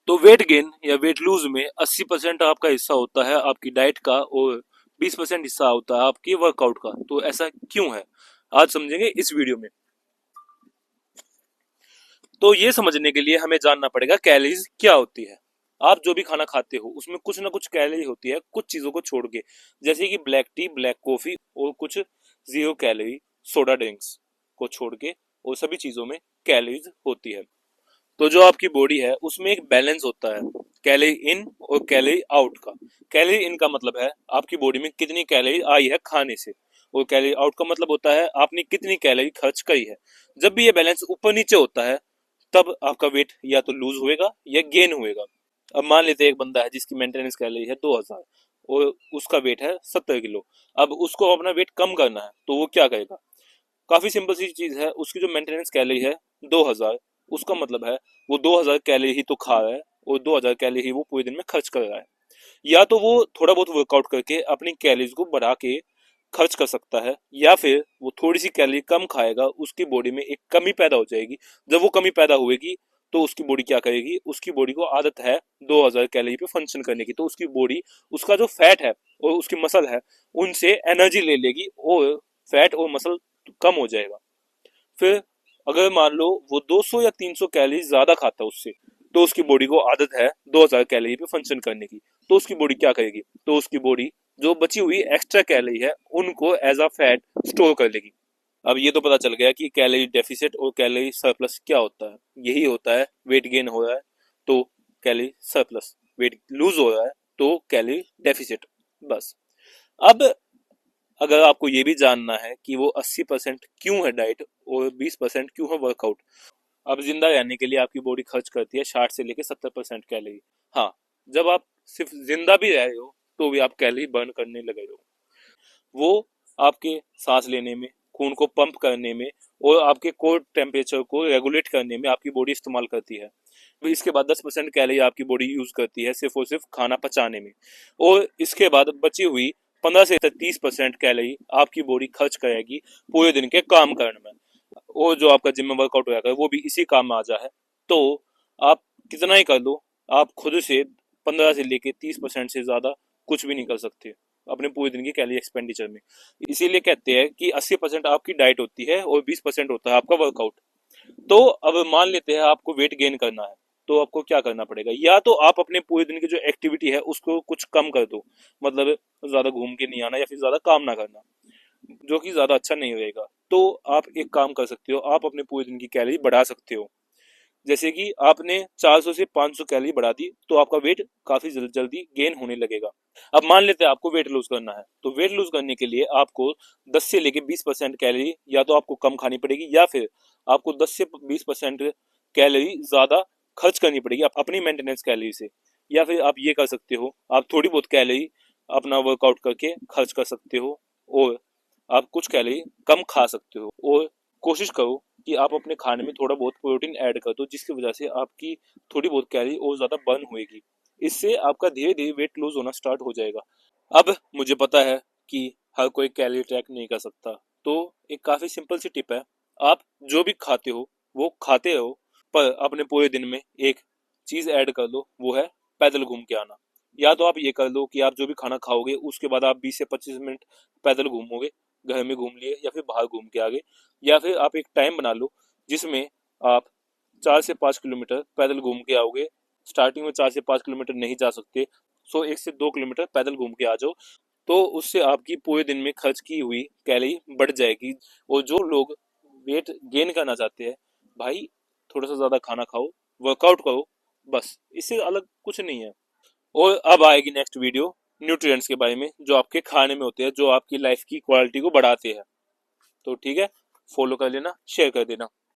तो weight gain या weight lose में 80% आपका हिस्सा होता है आपकी डाइट का और 20% हिस्सा होता है आपकी वर्कआउट का। तो ऐसा क्यों है, आज समझेंगे इस वीडियो में। तो ये समझने के लिए हमें जानना पड़ेगा कैलोरीज क्या होती है। आप जो भी खाना खाते हो उसमें कुछ ना कुछ कैलोरी होती है, कुछ चीजों को छोड़ के, जैसे कि ब्लैक टी, ब्लैक कॉफी और कुछ जीरो कैलोरी सोडा ड्रिंक्स को छोड़ के और सभी चीजों में कैलोरीज होती है। तो जो आपकी बॉडी है उसमें एक बैलेंस होता है कैलोरी इन और कैलोरी आउट का। कैलोरी इन का मतलब है आपकी बॉडी में कितनी कैलोरी आई है खाने से, और कैलोरी आउट का मतलब होता है आपने कितनी कैलोरी खर्च करी है। जब भी ये बैलेंस ऊपर नीचे होता है तब आपका वेट या तो लूज होएगा या गेन होएगा। अब मान लेते हैं एक बंदा है जिसकी मेंटेनेंस कैलोरी है 2000 और उसका वेट है 70 किलो। अब उसको अपना वेट कम करना है तो वो क्या करेगा? काफी सिंपल सी चीज है, उसकी जो मेंटेनेंस कैलोरी है 2000, उसका मतलब है वो 2000 कैलोरी ही तो खा रहा है और 2000 कैलोरी ही वो पूरे दिन में खर्च कर रहा है। या तो वो थोड़ा बहुत वर्कआउट करके अपनी कैलोरीज को बढ़ा के खर्च कर सकता है, या फिर वो थोड़ी सी कैलोरी कम खाएगा, उसकी बॉडी में एक कमी पैदा हो जाएगी। जब वो कमी पैदा होगी तो उसकी बॉडी क्या करेगी, उसकी बॉडी को आदत है 2000 कैलोरी पे फंक्शन करने की, तो उसकी बॉडी उसका जो फैट है और उसकी मसल है उनसे एनर्जी ले लेगी और फैट और मसल कम हो जाएगा। फिर अगर मान लो वो 200 या 300 कैलोरी ज्यादा खाता है उससे, तो उसकी बॉडी को आदत है 2000 कैलोरी पे फंक्शन करने की, तो उसकी बॉडी क्या करेगी, तो उसकी बॉडी जो बची हुई एक्स्ट्रा कैलोरी है उनको एज अ फैट स्टोर कर लेगी। अब ये तो पता चल गया कि कैलोरी डेफिसिट और कैलोरी सरप्लस क्या होता है। यही होता है वेट गेन हो रहा है तो कैलोरी सरप्लस, वेट लूज हो रहा है तो कैलोरी डेफिसिट, बस। अब अगर आपको ये भी जानना है कि वो 80% क्यों है डाइट और 20% क्यों है वर्कआउट। अब जिंदा रहने के लिए आपकी बॉडी खर्च करती है 60 से लेकर 70% कैलोरी। हाँ, जब आप सिर्फ जिंदा भी रह रहे हो तो भी आप कैलोरी बर्न करने लगे हो। वो आपके सांस लेने में, खून को पंप करने में और आपके कोर टेम्परेचर को रेगुलेट करने में आपकी बॉडी इस्तेमाल करती है। इसके बाद 10% कैलोरी आपकी बॉडी यूज करती है सिर्फ और सिर्फ खाना पचाने में, और इसके बाद बची हुई 15 से 30% कैलोरी आपकी बॉडी खर्च करेगी पूरे दिन के काम करने में, और जो आपका जिम में वर्कआउट होगा वो भी इसी काम में आ जाए। तो आप कितना ही कर लो, आप खुद से 15 से लेके 30% से ज्यादा कुछ भी नहीं कर सकते अपने पूरे दिन की कैलोरी एक्सपेंडिचर में। इसीलिए कहते हैं कि 80% आपकी डाइट होती है और 20% होता है आपका वर्कआउट। तो अब मान लेते हैं आपको वेट गेन करना है, तो आपको क्या करना पड़ेगा, या तो आप अपने पूरे दिन की जो एक्टिविटी है उसको कुछ कम कर दो, मतलब ज्यादा घूम के नहीं आना या फिर ज्यादा काम ना करना, जो कि ज्यादा अच्छा नहीं रहेगा। तो आप एक काम कर सकते हो, आप अपने पूरे दिन की कैलोरी बढ़ा सकते हो। जैसे कि आपने 400 से 500 कैलोरी बढ़ा दी तो आपका वेट काफी जल्दी गेन होने लगेगा। अब मान लेते हैं आपको वेट लूज करना है, तो वेट लूज करने के लिए आपको 10 से लेके 20% कैलोरी या तो आपको कम खानी पड़ेगी, या फिर आपको 10 से 20% कैलोरी ज्यादा खर्च करनी पड़ेगी अपनी मेंटेनेंस कैलोरी से। या फिर आप ये कर सकते हो, आप थोड़ी बहुत कैलोरी अपना वर्कआउट करके खर्च कर सकते हो, और आप कुछ कैलोरी कम खा सकते हो। और कोशिश करो कि आप अपने खाने में थोड़ा बहुत प्रोटीन ऐड कर दो, जिसकी वजह से आपकी थोड़ी बहुत कैलोरी और ज्यादा बर्न होएगी। इससे आपका धीरे धीरे वेट लूज होना स्टार्ट हो जाएगा। अब मुझे पता है कि हर कोई कैलोरी ट्रैक नहीं कर सकता, तो एक काफी सिंपल सी टिप है, आप जो भी खाते हो वो खाते रहो, पर अपने पूरे दिन में एक चीज ऐड कर लो, वो है पैदल घूम के आना। या तो आप ये कर लो कि आप जो भी खाना खाओगे उसके बाद आप 20 से 25 मिनट पैदल घूमोगे, घर में घूम लिए या फिर बाहर घूम के आगे, या फिर आप एक टाइम बना लो जिसमें आप 4 से 5 किलोमीटर पैदल घूम के आओगे। स्टार्टिंग में 4 से 5 किलोमीटर नहीं जा सकते, सो 1 से 2 किलोमीटर पैदल घूम के आ जाओ, तो उससे आपकी पूरे दिन में खर्च की हुई कैलोरी बढ़ जाएगी। और जो लोग वेट गेन करना चाहते हैं, भाई थोड़ा सा ज्यादा खाना खाओ, वर्कआउट करो, बस, इससे अलग कुछ नहीं है। और अब आएगी नेक्स्ट वीडियो न्यूट्रिएंट्स के बारे में, जो आपके खाने में होते हैं, जो आपकी लाइफ की क्वालिटी को बढ़ाते हैं। तो ठीक है, फॉलो कर लेना, शेयर कर देना।